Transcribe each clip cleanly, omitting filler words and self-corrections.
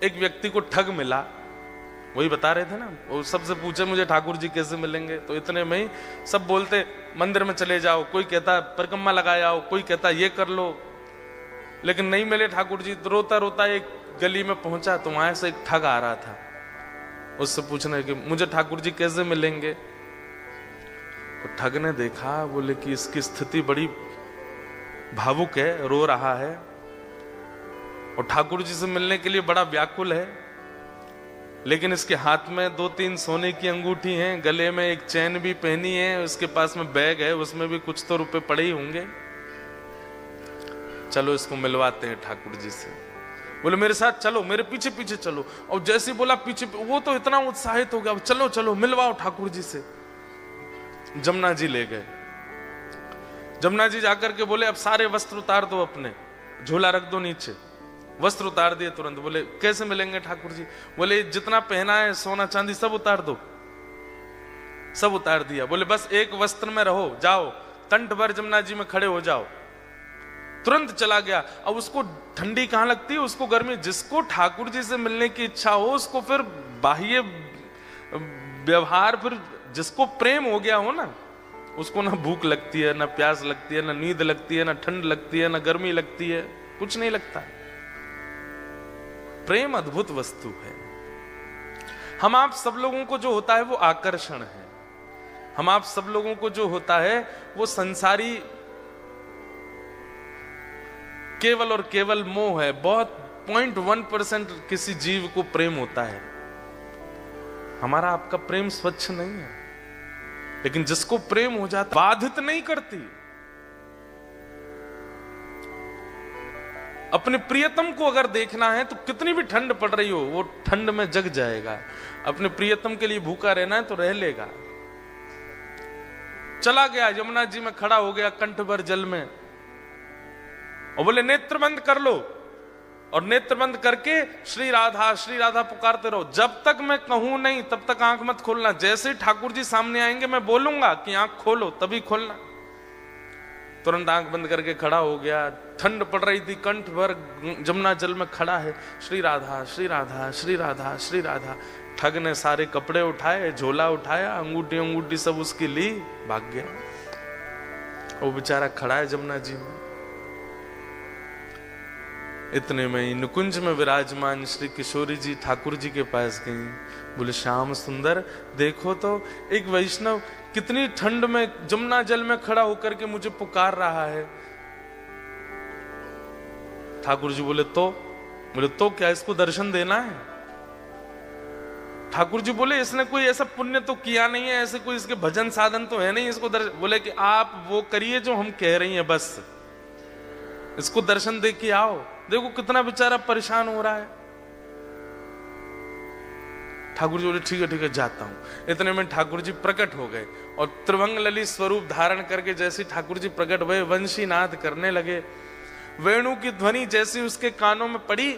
एक व्यक्ति को ठग मिला, वही बता रहे थे ना, वो सबसे पूछे मुझे ठाकुर जी कैसे मिलेंगे, तो इतने में ही सब बोलते मंदिर में चले जाओ, कोई कहता परिक्रमा लगा आओ, कोई कहता ये कर लो, लेकिन नहीं मिले ठाकुर जी। तो रोता रोता एक गली में पहुंचा, तो वहां से एक ठग आ रहा था, उससे पूछने कि मुझे ठाकुर जी कैसे मिलेंगे। तो ठग ने देखा, बोले कि इसकी स्थिति बड़ी भावुक है, रो रहा है और ठाकुर जी से मिलने के लिए बड़ा व्याकुल है, लेकिन इसके हाथ में 2-3 सोने की अंगूठी हैं, गले में एक चैन भी पहनी है, उसके पास में बैग है, उसमें भी कुछ तो रुपए पड़े ही होंगे, चलो इसको मिलवाते हैं ठाकुर जी से। बोले मेरे साथ चलो, मेरे पीछे पीछे चलो। और जैसे ही बोला पीछे, वो तो इतना उत्साहित हो गया, चलो चलो मिलवाओ ठाकुर जी से। जमुना जी ले गए। जमुना जी जाकर के बोले अब सारे वस्त्र उतार दो, अपने झोला रख दो नीचे। वस्त्र उतार दिए तुरंत। बोले कैसे मिलेंगे ठाकुर जी? बोले जितना पहना है सोना चांदी सब उतार दो। सब उतार दिया। बोले बस एक वस्त्र में रहो, जाओ कंठ भर जमुना जी में खड़े हो जाओ। तुरंत चला गया। अब उसको ठंडी कहां लगती है, उसको गर्मी। जिसको ठाकुर जी से मिलने की इच्छा हो, उसको फिर बाह्य व्यवहार, फिर जिसको प्रेम हो गया हो ना, उसको ना भूख लगती है, ना प्यास लगती है, ना नींद लगती है, ना ठंड लगती है, ना गर्मी लगती है, कुछ नहीं लगता। प्रेम अद्भुत वस्तु है। हम आप सब लोगों को जो होता है वो आकर्षण है। हम आप सब लोगों को जो होता है वो संसारी केवल और केवल मोह है। बहुत 0.1% किसी जीव को प्रेम होता है। हमारा आपका प्रेम स्वच्छ नहीं है, लेकिन जिसको प्रेम हो जाता बाधित नहीं करती। अपने प्रियतम को अगर देखना है तो कितनी भी ठंड पड़ रही हो, वो ठंड में जग जाएगा। अपने प्रियतम के लिए भूखा रहना है तो रह लेगा। चला गया, यमुना जी में खड़ा हो गया कंठ भर जल में, और बोले नेत्र बंद कर लो। और नेत्र बंद करके श्री राधा पुकारते रहो। जब तक मैं कहूं नहीं तब तक आंख मत खोलना। जैसे ही ठाकुर जी सामने आएंगे मैं बोलूंगा कि आंख खोलो, तभी खोलना। तुरंत आंख बंद करके खड़ा हो गया। ठंड पड़ रही थी, कंठ भर जमुना जल में खड़ा है। श्री राधा श्री राधा श्री राधा श्री राधा। ठग ने सारे कपड़े उठाए, झोला उठाया, अंगूठी सब उसकी ली, भाग गया। वो बेचारा खड़ा है जमुना जी में। इतने में ही नुकुंज में विराजमान श्री किशोरी जी ठाकुर जी के पास गई। बोले श्याम सुंदर, देखो तो एक वैष्णव कितनी ठंड में जमुना जल में खड़ा होकर के मुझे पुकार रहा है। ठाकुर जी बोले तो क्या इसको दर्शन देना है? ठाकुर जी बोले इसने कोई ऐसा पुण्य तो किया नहीं है, ऐसे कोई इसके भजन साधन तो है नहीं इसको दर्शन। बोले कि आप वो करिए जो हम कह रही हैं, बस इसको दर्शन दे के आओ। देखो कितना बेचारा परेशान हो रहा है। ठाकुर जी बोले ठीक है जाता हूं। इतने में ठाकुर जी प्रकट हो गए और त्रिभंग ललित स्वरूप धारण करके जैसे ठाकुर जी प्रकट हुए, वंशी नाद करने लगे। वेणु की ध्वनि जैसी उसके कानों में पड़ी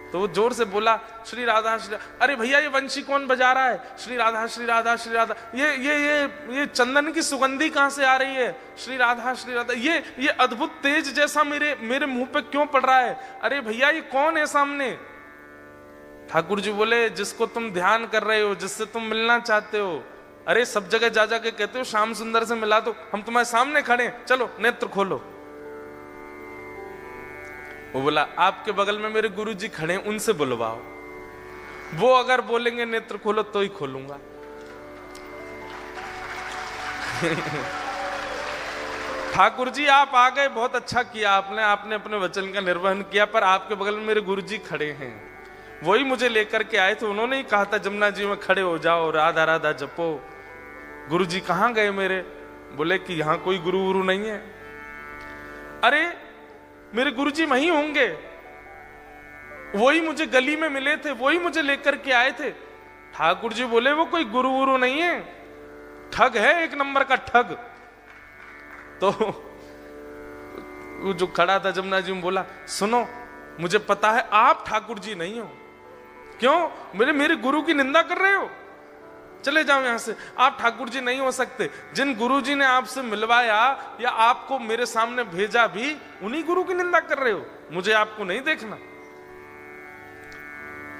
तो वो जोर से बोला श्री राधा श्री। अरे भैया ये वंशी कौन बजा रहा है? श्री राधा श्री राधा श्री राधा। ये चंदन की सुगंधी कहां से आ रही है? श्री राधा श्री राधा। ये अद्भुत तेज जैसा मेरे मुंह पे क्यों पड़ रहा है? अरे भैया ये कौन है सामने? ठाकुर जी बोले जिसको तुम ध्यान कर रहे हो, जिससे तुम मिलना चाहते हो। अरे सब जगह जा के कहते हो श्याम सुंदर से मिला दो, हम तुम्हारे सामने खड़े, चलो नेत्र खोलो। वो बोला आपके बगल में मेरे गुरु जी खड़े, उनसे बुलवाओ, वो अगर बोलेंगे नेत्र खोलो तो ही खोलूंगा। ठाकुर जी आप आ गए, बहुत अच्छा किया आपने अपने वचन का निर्वहन किया, पर आपके बगल में मेरे गुरु जी खड़े हैं, वही मुझे लेकर के आए थे। उन्होंने ही कहा था जमुना जी में खड़े हो जाओ, राधा राधा जपो। गुरु जी कहां गए मेरे? बोले कि यहां कोई गुरु गुरु नहीं है। अरे मेरे गुरुजी वहीं होंगे, वही मुझे गली में मिले थे, वही मुझे लेकर के आए थे। ठाकुर जी बोले वो कोई गुरु गुरु नहीं है, ठग है, एक नंबर का ठग। तो वो जो खड़ा था जमुना जी में बोला सुनो, मुझे पता है आप ठाकुर जी नहीं हो। क्यों? मेरे गुरु की निंदा कर रहे हो? चले जाओ यहां से, आप ठाकुर जी नहीं हो सकते। जिन गुरु जी ने आपसे मिलवाया या आपको मेरे सामने भेजा भी, उन्हीं गुरु की निंदा कर रहे हो, मुझे आपको नहीं देखना।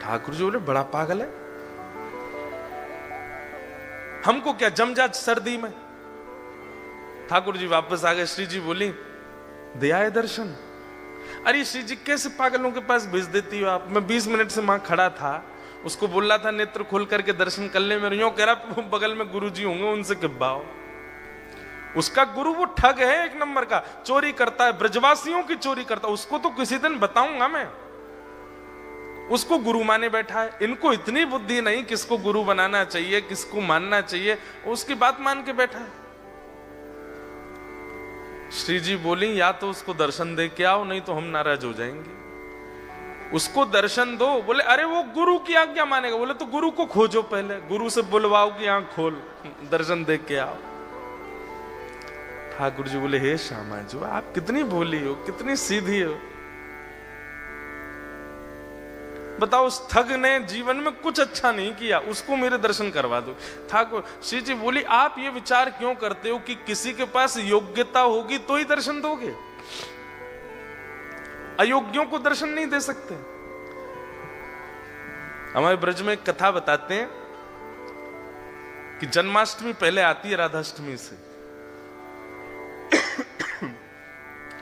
ठाकुर जी बोले बड़ा पागल है, हमको क्या जम जा सर्दी में। ठाकुर जी वापस आ गए। श्री जी बोली दे आए दर्शन। अरे श्री जी कैसे पागलों के पास भेज देती हो आप, मैं 20 मिनट से वहां खड़ा था, उसको बोल रहा था नेत्र खोल करके दर्शन कर ले, मेरे यूं कह रहा बगल में गुरु जी होंगे उनसे किब्बाओ। उसका गुरु वो ठग है, एक नंबर का चोरी करता है, ब्रजवासियों की चोरी करता है। उसको तो किसी दिन बताऊंगा मैं, उसको गुरु माने बैठा है। इनको इतनी बुद्धि नहीं किसको गुरु बनाना चाहिए, किसको मानना चाहिए, उसकी बात मान के बैठा है। श्री जी बोली या तो उसको दर्शन दे के आओ, नहीं तो हम नाराज हो जाएंगे। उसको दर्शन दो। बोले अरे वो गुरु की आज्ञा मानेगा। बोले तो गुरु को खोजो, पहले गुरु से बुलवाओ कि आंख खोल, दर्शन दे के आओ। ठाकुर जी बोले हे श्यामा जी आप कितनी भोली हो, कितनी सीधी हो, बताओ उस ठग ने जीवन में कुछ अच्छा नहीं किया, उसको मेरे दर्शन करवा दो। ठाकुर श्री जी बोली आप ये विचार क्यों करते हो कि किसी के पास योग्यता होगी तो ही दर्शन दोगे, अयोग्यों को दर्शन नहीं दे सकते। हमारे ब्रज में एक कथा बताते हैं कि जन्माष्टमी पहले आती है राधाष्टमी से।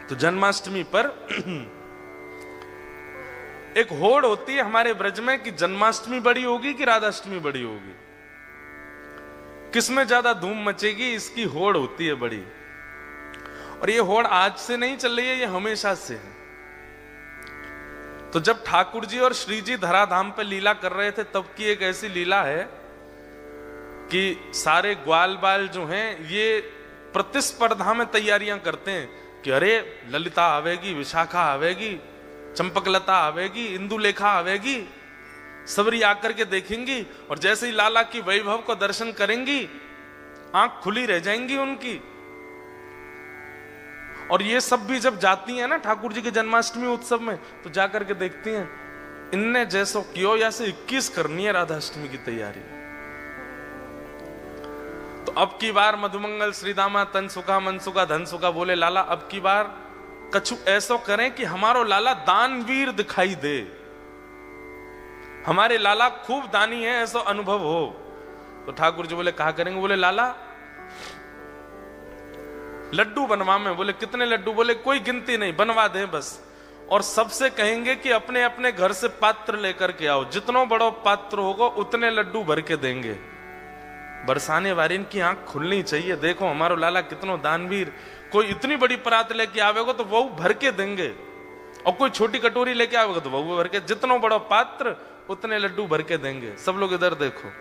तो जन्माष्टमी पर एक होड़ होती है हमारे ब्रज में कि जन्माष्टमी बड़ी होगी कि राधाष्टमी बड़ी होगी, किसमें ज्यादा धूम मचेगी, इसकी होड़ होती है बड़ी। और ये होड़ आज से नहीं चल रही है, ये हमेशा से है। तो जब ठाकुर जी और श्री जी धराधाम पे लीला कर रहे थे तब की एक ऐसी लीला है कि सारे ग्वाल बाल जो हैं ये प्रतिस्पर्धा में तैयारियां करते हैं कि अरे ललिता आवेगी, विशाखा आवेगी, चंपकलता आवेगी, इंदुलेखा आवेगी, सबरी आकर के देखेंगी और जैसे ही लाला की वैभव को दर्शन करेंगी आंख खुली रह जाएंगी उनकी। और ये सब भी जब जाती हैं ना ठाकुर जी के जन्माष्टमी उत्सव में तो जाकर के देखती हैं इनने जैसो क्यों या से 21 करनी है राधाष्टमी की तैयारी। तो अब की बार मधुमंगल श्रीदामा तन सुखा मन सुखा धन सुखा बोले लाला अब की बार कछु ऐसो करें कि हमारो लाला दानवीर दिखाई दे, हमारे लाला खूब दानी है ऐसा अनुभव हो। तो ठाकुर जी बोले कहा करेंगे। बोले लाला लड्डू बनवा में। बोले कितने लड्डू? बोले कोई गिनती नहीं, बनवा दें बस। और सबसे कहेंगे कि अपने अपने घर से पात्र लेकर के आओ, जितना बड़ा पात्र होगा उतने लड्डू भर के देंगे। बरसाने वारिन की आंख खुलनी चाहिए, देखो हमारो लाला कितनो दानवीर, कोई इतनी बड़ी परात लेके आवेगा तो वो भर के देंगे, और कोई छोटी कटोरी लेके आवेगा तो वो भर के, जितना बड़ा पात्र उतने लड्डू भर के देंगे। सब लोग इधर देखो।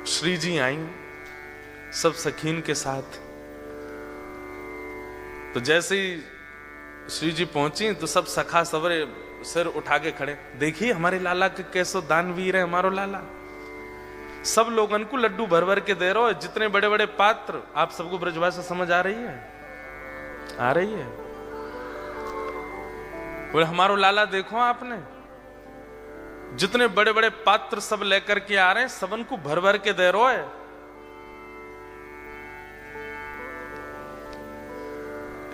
श्री जी आई सब सखीन के साथ। तो जैसे ही श्री जी पहुंची तो सब सखा सवरे सिर उठा के खड़े, देखिए हमारे लाला के कैसो दानवीर है हमारो लाला। सब लोगन को लड्डू भर भर के दे रहे हो, जितने बड़े बड़े पात्र। आप सबको ब्रजभाषा समझ आ रही है? आ रही है? बोले हमारो लाला देखो आपने, जितने बड़े बड़े पात्र सब लेकर के आ रहे हैं, सबन को भर भर के दे रहे है।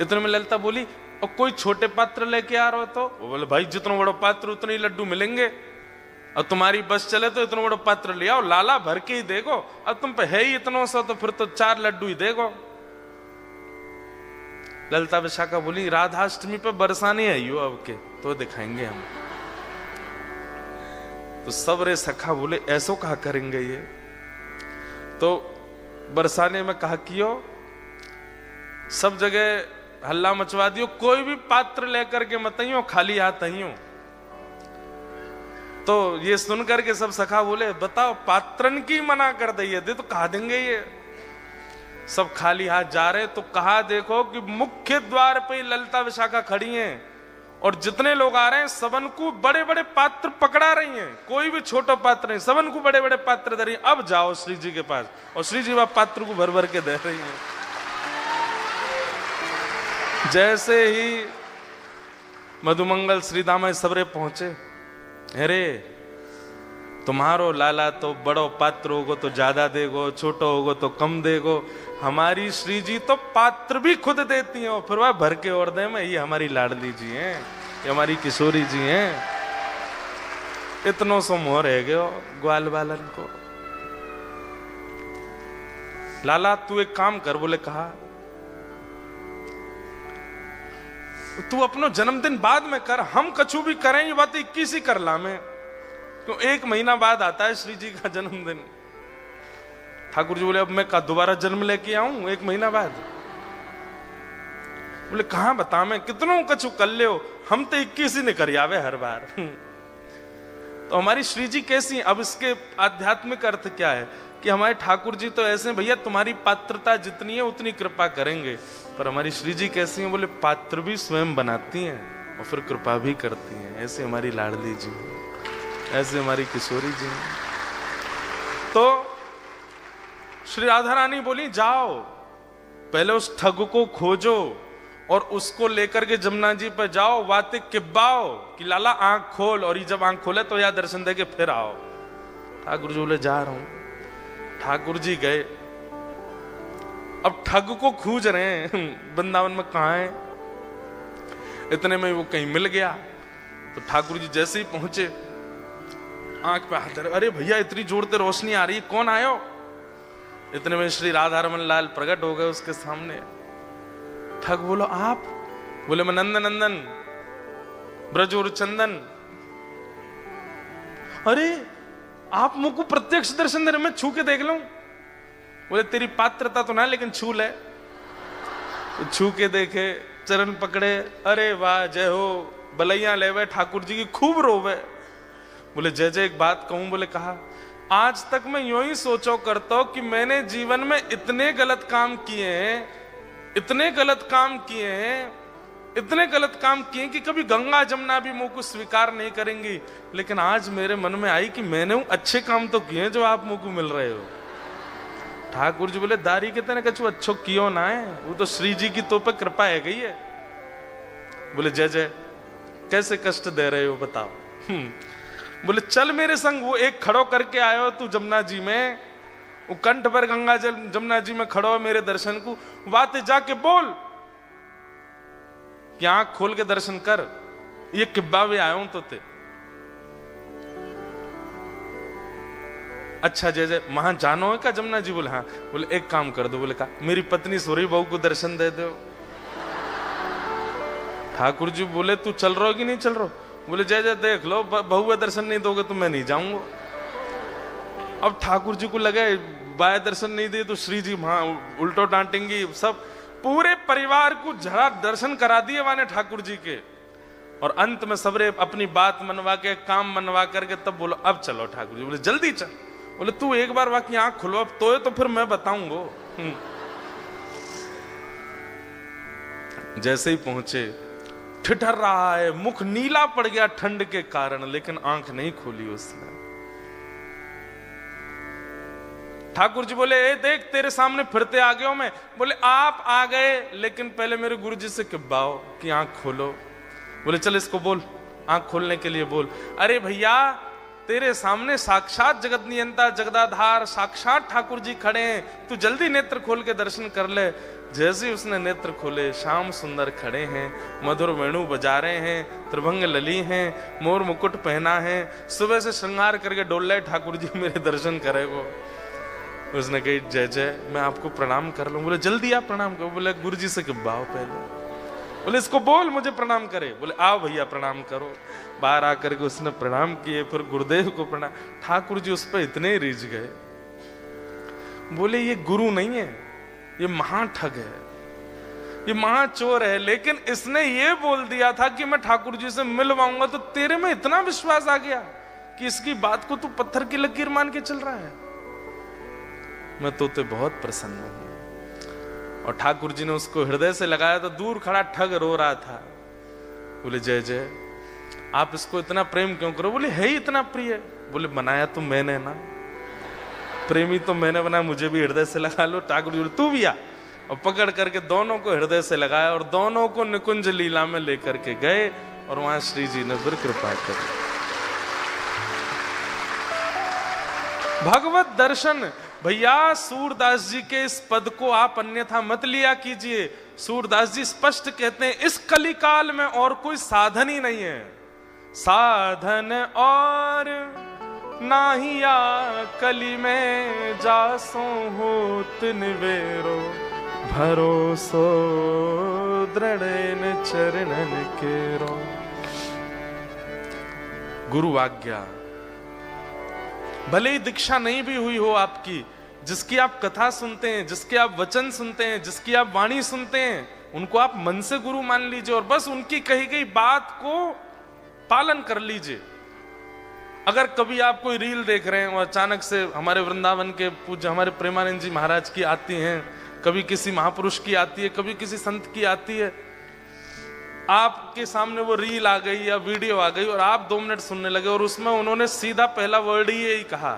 इतने में ललिता बोली और कोई छोटे पात्र लेके आ रहे हो तो? वो बोले भाई जितना बड़ा पात्र उतने ही लड्डू मिलेंगे, और तुम्हारी बस चले तो इतना बड़ा पात्र ले आओ, लाला भर के ही देखो। अब तुम पे है ही इतना सा तो फिर तो 4 लड्डू ही देखो। ललिता विशाखा बोली राधाष्टमी पे बरसाने आई हो अब के तो दिखाएंगे हम। तो सब रे सखा बोले ऐसो कहा करेंगे ये? तो बरसाने में कहा कियो, सब जगह हल्ला मचवा दियो, कोई भी पात्र लेकर के मत आइयो, खाली हाथ आइयो। तो ये सुनकर के सब सखा बोले बताओ पात्रन की मना कर दे तो कहा देंगे ये? सब खाली हाथ जा रहे। तो कहा देखो कि मुख्य द्वार पे ललिता विशाखा खड़ी हैं और जितने लोग आ रहे हैं सबन को बड़े बड़े पात्र पकड़ा रही हैं, कोई भी छोटा पात्र नहीं, सबन को बड़े बड़े पात्र दे रही हैं। अब जाओ श्री जी के पास, और श्री जी वह पात्र को भर भर के दे रही हैं। जैसे ही मधुमंगल श्रीदामा सबरे पहुंचे, अरे तुम्हारो लाला तो बड़ो पात्र होगो तो ज्यादा देगो, छोटो होगो तो कम देगो, हमारी श्री जी तो पात्र भी खुद देती हैं और फिर वह भर के और दे में। ये हमारी लाडली जी हैं, ये हमारी किशोरी जी हैं। इतनो सो मोह रह गयो ग्वाल बालन को। लाला तू एक काम कर, बोले कहा, तू अपनो जन्मदिन बाद में कर, हम कछु भी करें, ये बात 21 ही कर ला में, क्यों 1 महीना बाद आता है श्री जी का जन्मदिन। ठाकुर जी बोले अब मैं का दोबारा जन्म लेके आऊं 1 महीना बाद? बोले कहां बता मैं कितनों कछु कर ले हो, हम तो 21 ही नहीं कर आवे हर बार। तो हमारी श्री जी कैसी? अब इसके आध्यात्मिक अर्थ क्या है कि हमारे ठाकुर जी तो ऐसे भैया तुम्हारी पात्रता जितनी है उतनी कृपा करेंगे, पर हमारी श्री जी कैसी हैं? बोले पात्र भी स्वयं बनाती हैं और फिर कृपा भी करती हैं। ऐसे हमारी लाडली जी, ऐसे हमारी किशोरी जी। तो श्री राधा रानी बोली जाओ पहले उस ठग को खोजो और उसको लेकर के जमुना जी पर जाओ, बातें किब्बाओ कि लाला आंख खोल, और ये जब आंख खोले तो या दर्शन दे के फिर आओ। ठाकुर जी बोले जा रहा हूं। ठाकुर जी गए, अब ठग को खोज रहे हैं वृंदावन में कहां है। इतने में वो कहीं मिल गया, तो ठाकुर जी जैसे ही पहुंचे आंख पे हाथ धरे, अरे भैया इतनी जोर से रोशनी आ रही है, कौन आयो? इतने में श्री राधा रमन लाल प्रकट हो गए उसके सामने। ठग बोलो आप? बोले मैं नंदन नंदन ब्रजोर चंदन। अरे आप मुझको प्रत्यक्ष दर्शन दे रहे, मैं छू के देख लूं? बोले तेरी पात्रता तो ना, लेकिन छू ले। तो छू के देखे, चरण पकड़े, अरे वाह जय हो, बलैया लेवे, ठाकुर जी की खूब रोवे। बोले जय जय एक बात कहूं? बोले कहा, आज तक मैं यूं ही सोचो करता हूं कि मैंने जीवन में इतने गलत काम किए हैं, इतने गलत काम किए हैं, इतने गलत काम किए कि कभी गंगा जमुना भी मुंह को स्वीकार नहीं करेंगी, लेकिन आज मेरे मन में आई कि मैंने अच्छे काम तो किए जो आप मुंह को मिल रहे हो। ठाकुर जी बोले दारी के तेने कछु अच्छो कियो ना है, वो तो श्री जी की तो पे कृपा है गई है। बोले जय जय कैसे कष्ट दे रहे हो बताओ? बोले चल मेरे संग, वो एक खड़ो करके आयो तू जमुना जी में, वो कंठ पर गंगा जल जमुना जी में खड़ो मेरे दर्शन को, बातें जाके बोल कि आंख खोल के दर्शन कर, ये किब्बा भी आया हूं तो ते। अच्छा जय जय वहां जानो है क्या जमुना जी? बोले हाँ। बोले एक काम कर दो। बोले कहा, मेरी पत्नी सोरी बहू को दर्शन दे दो। ठाकुर जी बोले तू चल रहा हो कि नहीं चल रहा? बोले जय जय देख लो, बहू दर्शन नहीं दोगे तो मैं नहीं जाऊंगा। अब ठाकुर जी को लगे बाय दर्शन नहीं दिए तो श्री जी वहां उल्टो डांटेंगी, सब पूरे परिवार को जरा दर्शन करा दिए माने ठाकुर जी के, और अंत में सबरे अपनी बात मनवा के काम मनवा करके तब बोलो अब चलो। ठाकुर जी बोले जल्दी चल। बोले तू एक बार बाकी आंख खुलो अब तो फिर मैं बताऊंगा। जैसे ही पहुंचे, ठिठर रहा है, मुख नीला पड़ गया ठंड के कारण, लेकिन आंख नहीं खोली उसने। ठाकुर जी बोले ए देख तेरे सामने फिरते आ गया मैं। बोले आप आ गए, लेकिन पहले मेरे गुरु जी से किब्बाओ कि आंख खोलो। बोले चल इसको बोल, आंख खोलने के लिए बोल। अरे भैया तेरे सामने साक्षात जगत नियंता जगदाधार साक्षात ठाकुर जी खड़े हैं, तू जल्दी नेत्र खोल के दर्शन कर ले। जैसे ही उसने नेत्र खोले, श्याम सुंदर खड़े हैं, मधुर वेणु बजा रहे हैं, त्रिभंग लली हैं, मोर मुकुट पहना है, सुबह से श्रृंगार करके डोल रहे ठाकुर जी मेरे दर्शन करे वो। उसने कही जय जय मैं आपको प्रणाम कर लूं। बोले जल्दी आप प्रणाम करो। बोले गुरु जी से किब्बाओ पहले। बोले इसको बोल मुझे प्रणाम करे। बोले आओ भैया प्रणाम करो। बाहर आकर के उसने प्रणाम किए, फिर गुरुदेव को प्रणाम। ठाकुर जी उस पर इतने रिझ गए, बोले ये गुरु नहीं है, ये महाठग है, ये महाचोर है, लेकिन इसने ये बोल दिया था कि मैं ठाकुर जी से मिलवाऊंगा, तो तेरे में इतना विश्वास आ गया कि इसकी बात को तू पत्थर की लकीर मान के चल रहा है। मैं तो बहुत प्रसन्न हूं। और ठाकुर जी ने उसको हृदय से लगाया तो दूर खड़ा ठग रो रहा था। बोले जय जय आप इसको इतना प्रेम क्यों करो? बोले है ही इतना प्रिय। बोले बनाया तो मैंने ना, प्रेमी तो मैंने बनाया, मुझे भी हृदय से लगा लो। ठाकुर जी बोले तू भी आ, और पकड़ करके दोनों को हृदय से लगाया और दोनों को निकुंज लीला में लेकर के गए, और वहां श्री जी ने फिर कृपा करी। भगवत दर्शन भैया, सूरदास जी के इस पद को आप अन्यथा मत लिया कीजिए। सूरदास जी स्पष्ट कहते हैं इस कलिकाल में और कोई साधन ही नहीं है, साधन और नाहिया कली में जासो होत निवेरो भरोसो दृढ़ चरणन केरो। गुरु आज्ञा, भले ही दीक्षा नहीं भी हुई हो आपकी, जिसकी आप कथा सुनते हैं, जिसके आप वचन सुनते हैं, जिसकी आप वाणी सुनते हैं, उनको आप मन से गुरु मान लीजिए और बस उनकी कही गई बात को पालन कर लीजिए। अगर कभी आप कोई रील देख रहे हैं और अचानक से हमारे वृंदावन के पूज्य हमारे प्रेमानंद जी महाराज की आती हैं, कभी किसी महापुरुष की आती है, कभी किसी संत की आती है, आपके सामने वो रील आ गई या वीडियो आ गई और आप 2 मिनट सुनने लगे और उसमें उन्होंने सीधा पहला वर्ड ही यही कहा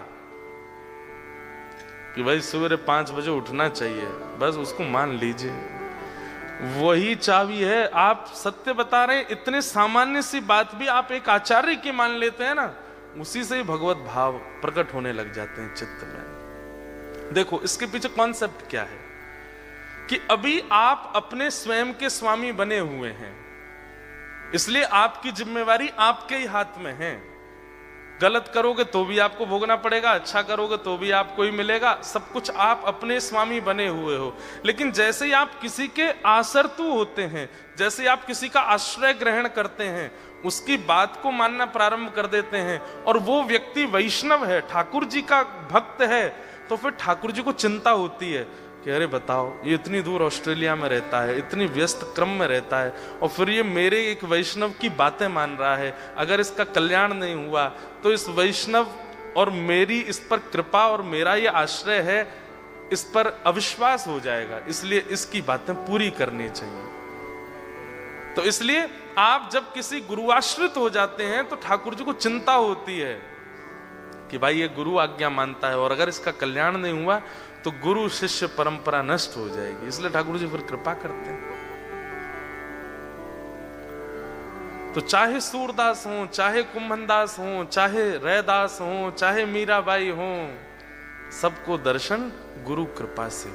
कि भाई सवेरे 5 बजे उठना चाहिए, बस उसको मान लीजिए, वही चाबी है। आप सत्य बता रहे हैं, इतने सामान्य सी बात भी आप एक आचार्य की मान लेते हैं ना, उसी से ही भगवत भाव प्रकट होने लग जाते हैं चित्त में। देखो इसके पीछे कॉन्सेप्ट क्या है कि अभी आप अपने स्वयं के स्वामी बने हुए हैं, इसलिए आपकी जिम्मेवारी आपके ही हाथ में है। गलत करोगे तो भी आपको भोगना पड़ेगा, अच्छा करोगे तो भी आपको ही मिलेगा, सब कुछ आप अपने स्वामी बने हुए हो। लेकिन जैसे ही आप किसी के आसरतु होते हैं, जैसे आप किसी का आश्रय ग्रहण करते हैं, उसकी बात को मानना प्रारंभ कर देते हैं और वो व्यक्ति वैष्णव है, ठाकुर जी का भक्त है, तो फिर ठाकुर जी को चिंता होती है कि अरे बताओ, ये इतनी दूर ऑस्ट्रेलिया में रहता है, इतनी व्यस्त क्रम में रहता है और फिर ये मेरे एक वैष्णव की बातें मान रहा है, अगर इसका कल्याण नहीं हुआ तो इस वैष्णव और मेरी इस पर कृपा और मेरा ये आश्रय है, इस पर अविश्वास हो जाएगा, इसलिए इसकी बातें पूरी करनी चाहिए। तो इसलिए आप जब किसी गुरुआश्रित हो जाते हैं तो ठाकुर जी को चिंता होती है कि भाई ये गुरु आज्ञा मानता है और अगर इसका कल्याण नहीं हुआ तो गुरु शिष्य परंपरा नष्ट हो जाएगी, इसलिए ठाकुर जी फिर कृपा करते हैं। तो चाहे सूरदास हो, चाहे कुंभनदास हो, चाहे रैदास हो, चाहे मीराबाई हो, सबको दर्शन गुरु कृपा से।